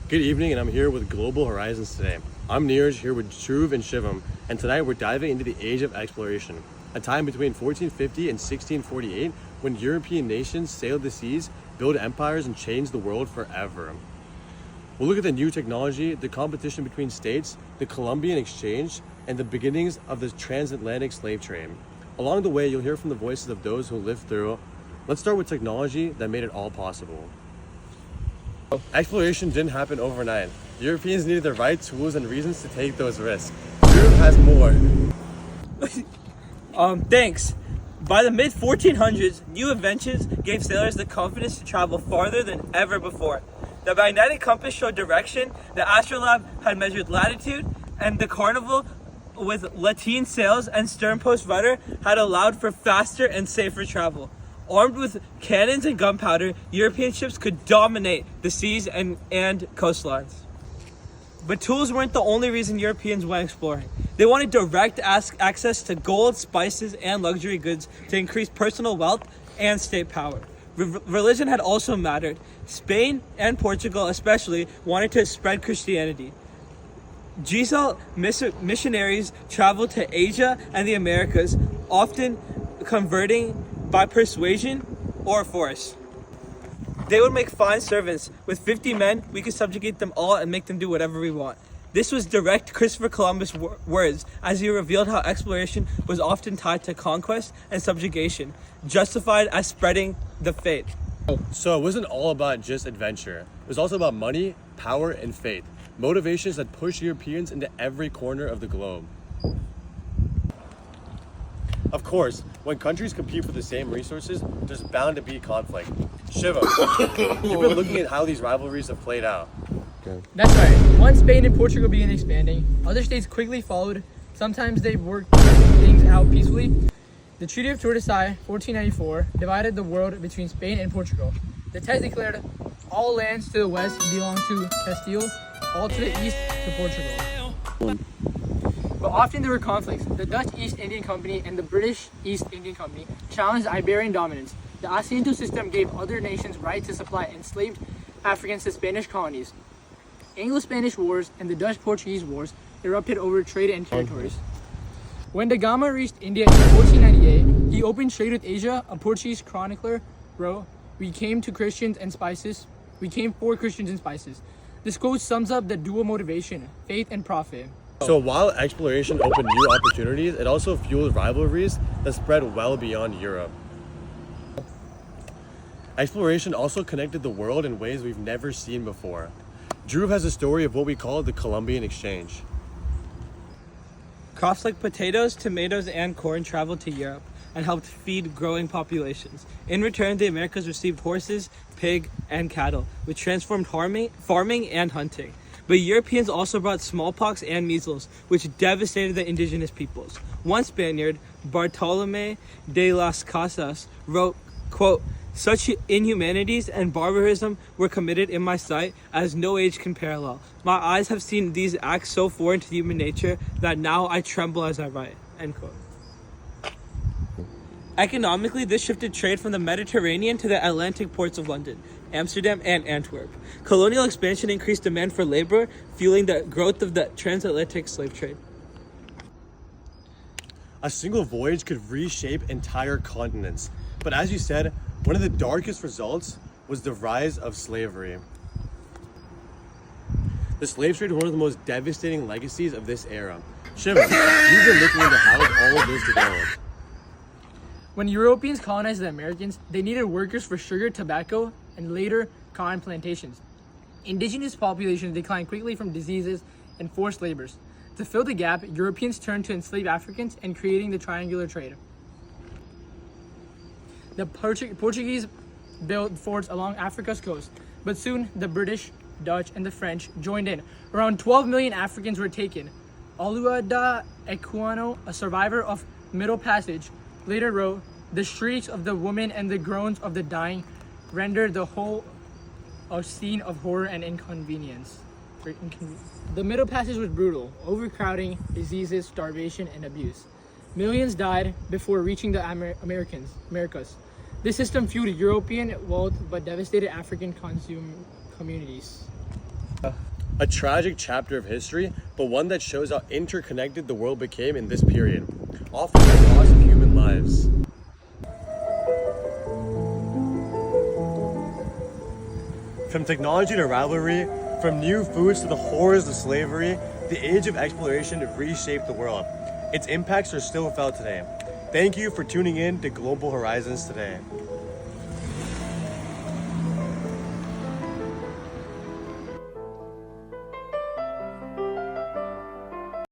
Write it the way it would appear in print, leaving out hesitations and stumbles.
Good evening, and I'm here with Global Horizons today. I'm Neeraj here with Dhruv and Shivam, and tonight we're diving into the age of exploration, a time between 1450 and 1648 when European nations sailed the seas, built empires, and changed the world forever. We'll look at the new technology, the competition between states, the Columbian Exchange, and the beginnings of the transatlantic slave trade. Along the way, you'll hear from the voices of those who lived through. Let's start with technology that made it all possible. Exploration didn't happen overnight. Europeans needed the right tools and reasons to take those risks. Europe has more. Thanks. By the mid 1400s, new inventions gave sailors the confidence to travel farther than ever before. The magnetic compass showed direction, the astrolabe had measured latitude, and the carnival with lateen sails and sternpost rudder had allowed for faster and safer travel. Armed with cannons and gunpowder, European ships could dominate the seas and coastlines. But tools weren't the only reason Europeans went exploring. They wanted direct access to gold, spices, and luxury goods to increase personal wealth and state power. Religion had also mattered. Spain and Portugal especially wanted to spread Christianity. Jesuit missionaries traveled to Asia and the Americas, often converting by persuasion or force. They would make fine servants. With 50 men, we could subjugate them all and make them do whatever we want. This was direct Christopher Columbus words as he revealed how exploration was often tied to conquest and subjugation, justified as spreading the faith. So it wasn't all about just adventure. It was also about money, power, and faith. Motivations that pushed Europeans into every corner of the globe. Of course, when countries compete for the same resources, there's bound to be conflict. Shiva, you've been looking at how these rivalries have played out. That's right. Once Spain and Portugal began expanding, other states quickly followed. Sometimes they worked things out peacefully. The Treaty of Tordesillas, 1494, divided the world between Spain and Portugal. The text declared all lands to the west belong to Castile, all to the east to Portugal. But often there were conflicts. The Dutch East Indian Company and the British East Indian Company challenged Iberian dominance. The Asiento system gave other nations right to supply enslaved Africans to Spanish colonies. Anglo-Spanish wars and the Dutch-Portuguese wars erupted over trade and territories. When da Gama reached India in 1498, he opened trade with Asia. A Portuguese chronicler wrote, "We came for Christians and spices. This quote sums up the dual motivation, faith and profit. So while exploration opened new opportunities, it also fueled rivalries that spread well beyond Europe. Exploration also connected the world in ways we've never seen before. Dhruv has a story of what we call the Columbian Exchange. Crops like potatoes, tomatoes, and corn traveled to Europe and helped feed growing populations. In return, the Americas received horses, pig, and cattle, which transformed farming and hunting. But Europeans also brought smallpox and measles, which devastated the indigenous peoples. One Spaniard, Bartolomé de las Casas, wrote, quote, "Such inhumanities and barbarism were committed in my sight as no age can parallel. My eyes have seen these acts so foreign to human nature that now I tremble as I write." End quote. Economically, this shifted trade from the Mediterranean to the Atlantic ports of London, Amsterdam, and Antwerp. Colonial expansion increased demand for labor, fueling the growth of the transatlantic slave trade. A single voyage could reshape entire continents. But as you said, one of the darkest results was the rise of slavery. The slave trade was one of the most devastating legacies of this era. Shiva, you've been looking into how all of this developed. When Europeans colonized the Americans, they needed workers for sugar, tobacco, and later cotton plantations. Indigenous populations declined quickly from diseases and forced labors. To fill the gap, Europeans turned to enslave Africans and creating the triangular trade. The Portuguese built forts along Africa's coast, but soon the British, Dutch, and the French joined in. Around 12 million Africans were taken. Oluwada Ekwano, a survivor of Middle Passage, later wrote, "The shrieks of the women and the groans of the dying rendered the whole a scene of horror and inconvenience." The Middle Passage was brutal, overcrowding, diseases, starvation, and abuse. Millions died before reaching the Americas. This system fueled European wealth but devastated African communities. A tragic chapter of history, but one that shows how interconnected the world became in this period, often at the cost of human lives. From technology to rivalry, from new foods to the horrors of slavery, the age of exploration reshaped the world. Its impacts are still felt today. Thank you for tuning in to Global Horizons today.